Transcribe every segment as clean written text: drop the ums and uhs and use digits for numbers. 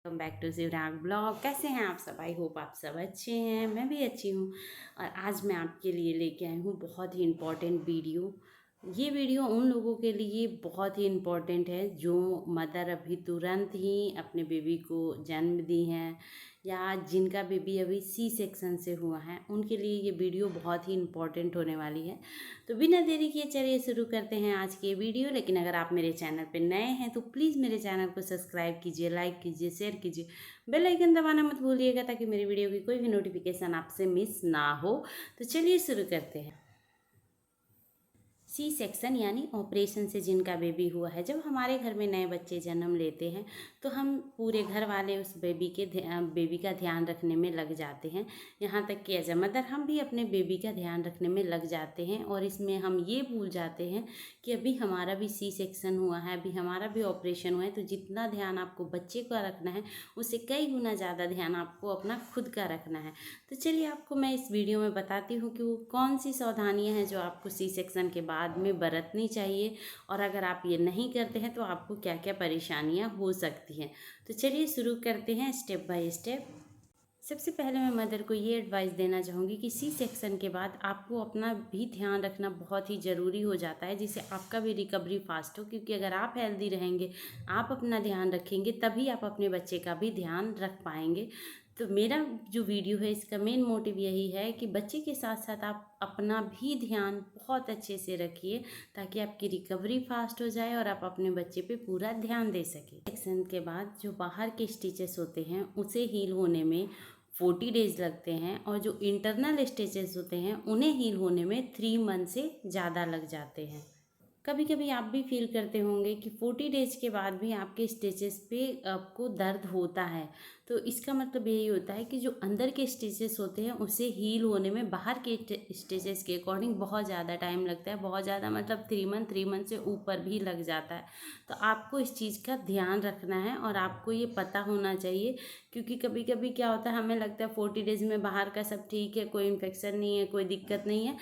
Welcome back to Shivrag blog. कैसे हैं आप सब? आई होप आप सब अच्छे हैं, मैं भी अच्छी हूँ। और आज मैं आपके लिए लेके आई हूँ बहुत ही इम्पोर्टेंट वीडियो। ये वीडियो उन लोगों के लिए बहुत ही इम्पोर्टेंट है जो मदर अभी तुरंत ही अपने बेबी को जन्म दी हैं या जिनका बेबी अभी सी सेक्शन से हुआ है, उनके लिए ये वीडियो बहुत ही इम्पोर्टेंट होने वाली है। तो बिना देरी किए चलिए शुरू करते हैं आज की ये वीडियो। लेकिन अगर आप मेरे चैनल पर नए हैं तो प्लीज़ मेरे चैनल को सब्सक्राइब कीजिए, लाइक कीजिए, शेयर कीजिए, बेल आइकन दबाना मत भूलिएगा ताकि मेरी वीडियो की कोई भी नोटिफिकेशन आपसे मिस ना हो। तो चलिए शुरू करते हैं। सी सेक्शन यानी ऑपरेशन से जिनका बेबी हुआ है, जब हमारे घर में नए बच्चे जन्म लेते हैं तो हम पूरे घर वाले उस बेबी का ध्यान रखने में लग जाते हैं। यहाँ तक कि एज अ मदर हम भी अपने बेबी का ध्यान रखने में लग जाते हैं और इसमें हम ये भूल जाते हैं कि अभी हमारा भी सी सेक्शन हुआ है, अभी हमारा भी ऑपरेशन हुआ है। तो जितना ध्यान आपको बच्चे का रखना है उससे कई गुना ज़्यादा ध्यान आपको अपना खुद का रखना है। तो चलिए आपको मैं इस वीडियो में बताती हूँ कि वो कौन सी सावधानियाँ हैं जो आपको सी सेक्शन के बाद में बरतनी चाहिए, और अगर आप ये नहीं करते हैं तो आपको क्या क्या परेशानियाँ हो सकती हैं। तो चलिए शुरू करते हैं स्टेप बाय स्टेप। सबसे पहले मैं मदर को ये एडवाइस देना चाहूँगी कि सी सेक्शन के बाद आपको अपना भी ध्यान रखना बहुत ही ज़रूरी हो जाता है, जिससे आपका भी रिकवरी फास्ट हो। क्योंकि अगर आप हेल्दी रहेंगे, आप अपना ध्यान रखेंगे, तभी आप अपने बच्चे का भी ध्यान रख पाएंगे। तो मेरा जो वीडियो है इसका मेन मोटिव यही है कि बच्चे के साथ साथ आप अपना भी ध्यान बहुत अच्छे से रखिए ताकि आपकी रिकवरी फास्ट हो जाए और आप अपने बच्चे पे पूरा ध्यान दे सकें। सेक्शन के बाद जो बाहर के स्टिचेस होते हैं उसे हील होने में 40 डेज़ लगते हैं, और जो इंटरनल स्टिचेस होते हैं उन्हें हील होने में 3 मंथ से ज़्यादा लग जाते हैं। कभी कभी आप भी फील करते होंगे कि 40 डेज के बाद भी आपके स्टिचेस पे आपको दर्द होता है। तो इसका मतलब यही होता है कि जो अंदर के स्टिचेस होते हैं उसे हील होने में बाहर के स्टिचेस के अकॉर्डिंग बहुत ज़्यादा टाइम लगता है। बहुत ज़्यादा मतलब 3 मंथ से ऊपर भी लग जाता है। तो आपको इस चीज़ का ध्यान रखना है और आपको ये पता होना चाहिए। क्योंकि कभी कभी क्या होता है, हमें लगता है 40 डेज़ में बाहर का सब ठीक है, कोई इन्फेक्शन नहीं है, कोई दिक्कत नहीं है,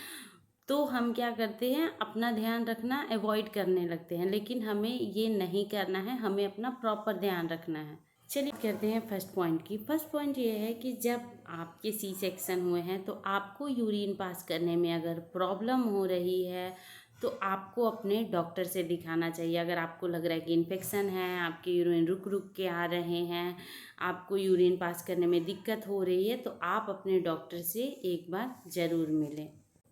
तो हम क्या करते हैं अपना ध्यान रखना अवॉइड करने लगते हैं। लेकिन हमें ये नहीं करना है, हमें अपना प्रॉपर ध्यान रखना है। चलिए करते हैं फर्स्ट पॉइंट की। फर्स्ट पॉइंट ये है कि जब आपके सी सेक्शन हुए हैं तो आपको यूरिन पास करने में अगर प्रॉब्लम हो रही है तो आपको अपने डॉक्टर से दिखाना चाहिए। अगर आपको लग रहा है कि इन्फेक्शन है, आपके यूरिन रुक रुक के आ रहे हैं, आपको यूरिन पास करने में दिक्कत हो रही है, तो आप अपने डॉक्टर से एक बार ज़रूर मिलें।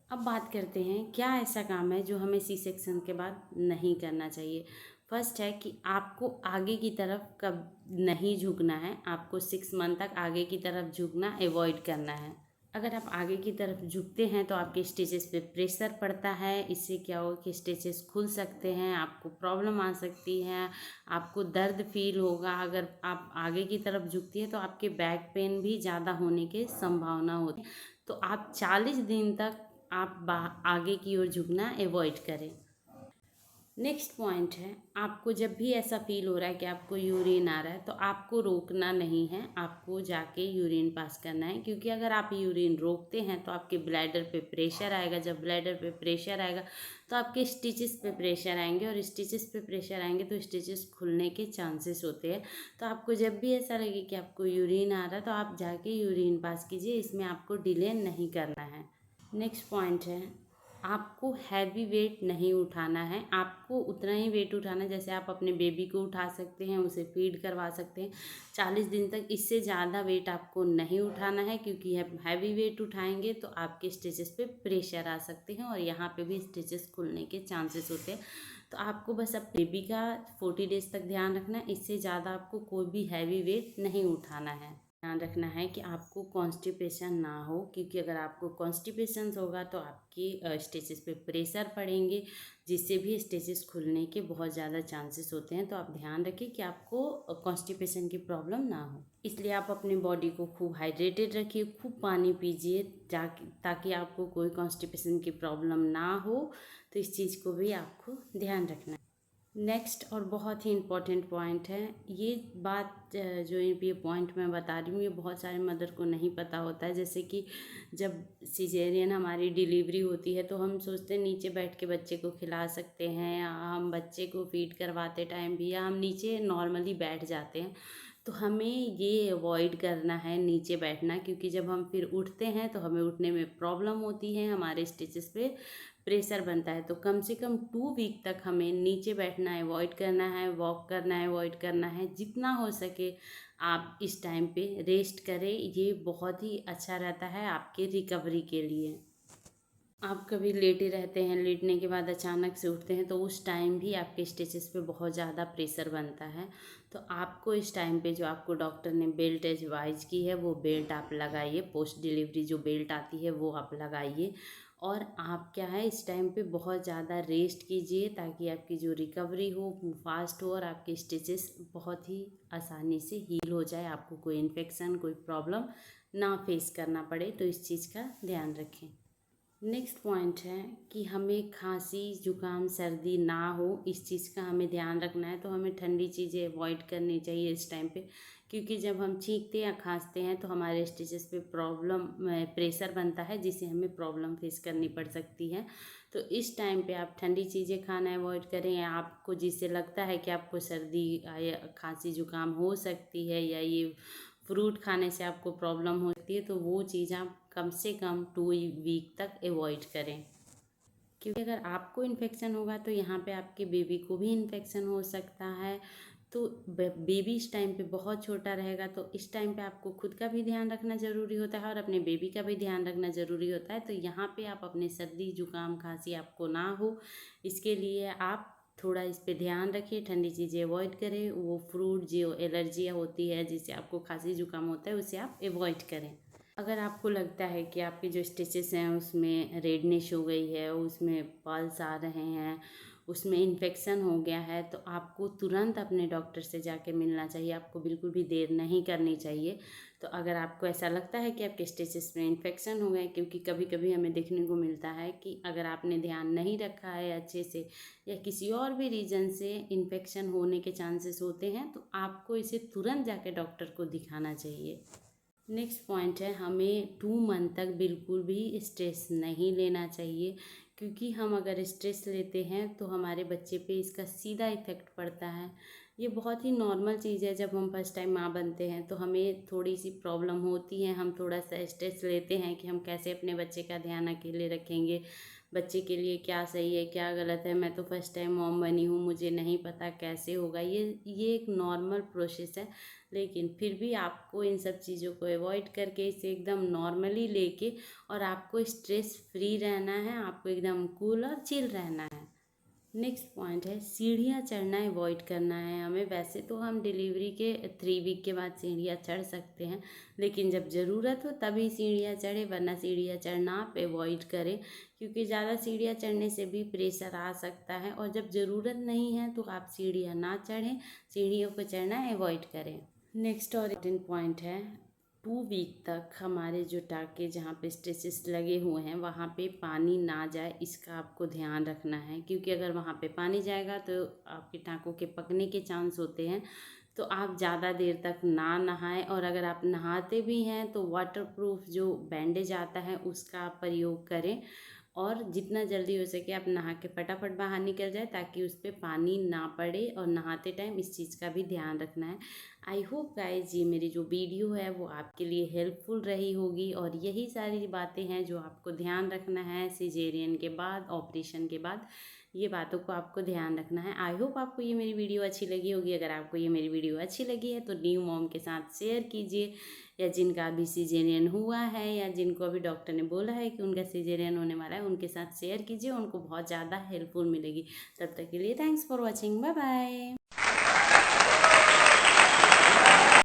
अब बात करते हैं क्या ऐसा काम है जो हमें सी सेक्शन के बाद नहीं करना चाहिए। फर्स्ट है कि आपको आगे की तरफ कब नहीं झुकना है। आपको 6 मंथ तक आगे की तरफ झुकना अवॉइड करना है। अगर आप आगे की तरफ झुकते हैं तो आपके स्टिचेस पे प्रेशर पड़ता है। इससे क्या होगा कि स्टिचेस खुल सकते हैं, आपको प्रॉब्लम आ सकती है, आपको दर्द फील होगा। अगर आप आगे की तरफ झुकती है तो आपके बैक पेन भी ज़्यादा होने की संभावना होती है। तो आप 40 दिन तक आप आगे की ओर झुकना अवॉइड करें। नेक्स्ट पॉइंट है, आपको जब भी ऐसा फील हो रहा है कि आपको यूरिन आ रहा है तो आपको रोकना नहीं है, आपको जाके यूरिन पास करना है। क्योंकि अगर आप यूरिन रोकते हैं तो आपके ब्लैडर पे प्रेशर आएगा। जब ब्लैडर पे प्रेशर आएगा तो आपके स्टिचेस पे प्रेशर आएंगे, और स्टिचेस पे प्रेशर आएंगे तो स्टिचेस खुलने के चांसेस होते हैं। तो आपको जब भी ऐसा लगे कि आपको यूरिन आ रहा है तो आप जाके यूरिन पास कीजिए, इसमें आपको डिले नहीं करना है। नेक्स्ट पॉइंट है, आपको हैवी वेट नहीं उठाना है। आपको उतना ही वेट उठाना है जैसे आप अपने बेबी को उठा सकते हैं, उसे फीड करवा सकते हैं 40 दिन तक। इससे ज़्यादा वेट आपको नहीं उठाना है, क्योंकि हैवी वेट उठाएंगे तो आपके स्टिचेस पे प्रेशर आ सकते हैं और यहाँ पे भी स्टिचेस खुलने के चांसेस होते हैं। तो आपको बस अब बेबी का 40 डेज तक ध्यान रखना है। इससे ज़्यादा आपको कोई भी हैवी वेट नहीं उठाना है। ध्यान रखना है कि आपको कॉन्स्टिपेशन ना हो, क्योंकि अगर आपको कॉन्स्टिपेशन होगा तो आपकी स्टिचेस पे प्रेशर पड़ेंगे, जिससे भी स्टिचेस खुलने के बहुत ज़्यादा चांसेस होते हैं। तो आप ध्यान रखें कि आपको कॉन्स्टिपेशन की प्रॉब्लम ना हो। इसलिए आप अपनी बॉडी को खूब हाइड्रेटेड रखिए, खूब पानी पीजिए ताकि आपको कोई कॉन्स्टिपेशन की प्रॉब्लम ना हो। तो इस चीज़ को भी आपको ध्यान रखना है। नेक्स्ट और बहुत ही इम्पॉर्टेंट पॉइंट है, ये बात जो ये पॉइंट मैं बता रही हूँ ये बहुत सारे मदर को नहीं पता होता है। जैसे कि जब सिजेरियन हमारी डिलीवरी होती है तो हम सोचते हैं नीचे बैठ के बच्चे को खिला सकते हैं, या हम बच्चे को फीड करवाते टाइम भी, या हम नीचे नॉर्मली बैठ जाते हैं। तो हमें ये अवॉइड करना है नीचे बैठना, क्योंकि जब हम फिर उठते हैं तो हमें उठने में प्रॉब्लम होती है, हमारे स्टिचेस पे प्रेशर बनता है। तो कम से कम 2 वीक तक हमें नीचे बैठना अवॉइड करना है, वॉक करना अवॉइड करना है। जितना हो सके आप इस टाइम पे रेस्ट करें, ये बहुत ही अच्छा रहता है आपके रिकवरी के लिए। आप कभी लेटे रहते हैं, लेटने के बाद अचानक से उठते हैं तो उस टाइम भी आपके स्टिचेस पे बहुत ज़्यादा प्रेशर बनता है। तो आपको इस टाइम पे जो आपको डॉक्टर ने बेल्ट एडवाइज की है वो बेल्ट आप लगाइए, पोस्ट डिलीवरी जो बेल्ट आती है वो आप लगाइए। और आप क्या है इस टाइम पे बहुत ज़्यादा रेस्ट कीजिए, ताकि आपकी जो रिकवरी हो वो फास्ट हो और आपके स्टिचेस बहुत ही आसानी से हील हो जाए, आपको कोई इन्फेक्शन कोई प्रॉब्लम ना फेस करना पड़े। तो इस चीज़ का ध्यान रखें। नेक्स्ट पॉइंट है कि हमें खांसी जुकाम सर्दी ना हो, इस चीज़ का हमें ध्यान रखना है। तो हमें ठंडी चीज़ें अवॉइड करनी चाहिए इस टाइम पे, क्योंकि जब हम छींकते या खांसते हैं तो हमारे स्टिचेस पे प्रॉब्लम प्रेशर बनता है, जिससे हमें प्रॉब्लम फेस करनी पड़ सकती है। तो इस टाइम पे आप ठंडी चीज़ें खाना अवॉइड करें, या आपको जिससे लगता है कि आपको सर्दी या खांसी जुकाम हो सकती है, या ये फ्रूट खाने से आपको प्रॉब्लम होती है, तो वो चीज़ आप कम से कम 2 वीक तक अवॉइड करें। क्योंकि अगर आपको इन्फेक्शन होगा तो यहाँ पे आपके बेबी को भी इन्फेक्शन हो सकता है। तो बेबी इस टाइम पे बहुत छोटा रहेगा, तो इस टाइम पे आपको खुद का भी ध्यान रखना ज़रूरी होता है और अपने बेबी का भी ध्यान रखना ज़रूरी होता है। तो यहाँ पे आप अपने सर्दी जुकाम खांसी आपको ना हो, इसके लिए आप थोड़ा इस पे ध्यान रखिए, ठंडी चीज़ें अवॉइड करें, वो फ्रूट जो एलर्जियाँ होती है जिससे आपको खांसी जुकाम होता है उसे आप अवॉइड करें। अगर आपको लगता है कि आपके जो स्टिचेस हैं उसमें रेडनेस हो गई है, उसमें पल्स आ रहे हैं, उसमें इन्फेक्शन हो गया है, तो आपको तुरंत अपने डॉक्टर से जाके मिलना चाहिए। आपको बिल्कुल भी देर नहीं करनी चाहिए। तो अगर आपको ऐसा लगता है कि आपके स्टिचेस में इन्फेक्शन हो गए, क्योंकि कभी कभी हमें देखने को मिलता है कि अगर आपने ध्यान नहीं रखा है अच्छे से, या किसी और भी रीज़न से इन्फेक्शन होने के चांसेस होते हैं, तो आपको इसे तुरंत जाके डॉक्टर को दिखाना चाहिए। नेक्स्ट पॉइंट है, हमें 2 मंथ तक बिल्कुल भी स्ट्रेस नहीं लेना चाहिए, क्योंकि हम अगर स्ट्रेस लेते हैं तो हमारे बच्चे पे इसका सीधा इफ़ेक्ट पड़ता है। ये बहुत ही नॉर्मल चीज़ है, जब हम फर्स्ट टाइम माँ बनते हैं तो हमें थोड़ी सी प्रॉब्लम होती है, हम थोड़ा सा स्ट्रेस लेते हैं कि हम कैसे अपने बच्चे का ध्यान अकेले रखेंगे, बच्चे के लिए क्या सही है क्या गलत है, मैं तो फर्स्ट टाइम मॉम बनी हूँ, मुझे नहीं पता कैसे होगा। ये एक नॉर्मल प्रोसेस है, लेकिन फिर भी आपको इन सब चीज़ों को अवॉइड करके इसे एकदम नॉर्मली लेके और आपको स्ट्रेस फ्री रहना है, आपको एकदम कूल और चिल रहना है। नेक्स्ट पॉइंट है, सीढ़ियाँ चढ़ना अवॉइड करना है हमें। वैसे तो हम डिलीवरी के 3 वीक के बाद सीढ़ियाँ चढ़ सकते हैं, लेकिन जब ज़रूरत हो तभी सीढ़ियाँ चढ़े, वरना सीढ़ियाँ चढ़ना आप अवॉइड करें, क्योंकि ज़्यादा सीढ़ियाँ चढ़ने से भी प्रेशर आ सकता है। और जब ज़रूरत नहीं है तो आप सीढ़ियाँ ना चढ़ें, सीढ़ियों को चढ़ना अवॉइड करें। नेक्स्ट और इम्पोर्टेंट पॉइंट है, 2 वीक तक हमारे जो टाँके जहाँ पे स्टिचेस लगे हुए हैं वहाँ पे पानी ना जाए, इसका आपको ध्यान रखना है। क्योंकि अगर वहाँ पे पानी जाएगा तो आपके टाँकों के पकने के चांस होते हैं। तो आप ज़्यादा देर तक ना नहाएं, और अगर आप नहाते भी हैं तो वाटरप्रूफ जो बैंडेज आता है उसका आप प्रयोग करें, और जितना जल्दी हो सके आप नहा के फटाफट बाहर निकल जाए, ताकि उस पर पानी ना पड़े। और नहाते टाइम इस चीज़ का भी ध्यान रखना है। आई होप गाइज ये मेरी जो वीडियो है वो आपके लिए हेल्पफुल रही होगी, और यही सारी बातें हैं जो आपको ध्यान रखना है सिजेरियन के बाद, ऑपरेशन के बाद। ये बातों को आपको ध्यान रखना है। आई होप आपको ये मेरी वीडियो अच्छी लगी होगी। अगर आपको ये मेरी वीडियो अच्छी लगी है तो न्यू मॉम के साथ शेयर कीजिए, या जिनका अभी सिजेरियन हुआ है, या जिनको अभी डॉक्टर ने बोला है कि उनका सिजेरियन होने वाला है, उनके साथ शेयर कीजिए, उनको बहुत ज़्यादा हेल्पफुल मिलेगी। तब तक के लिए thanks for watching, bye bye.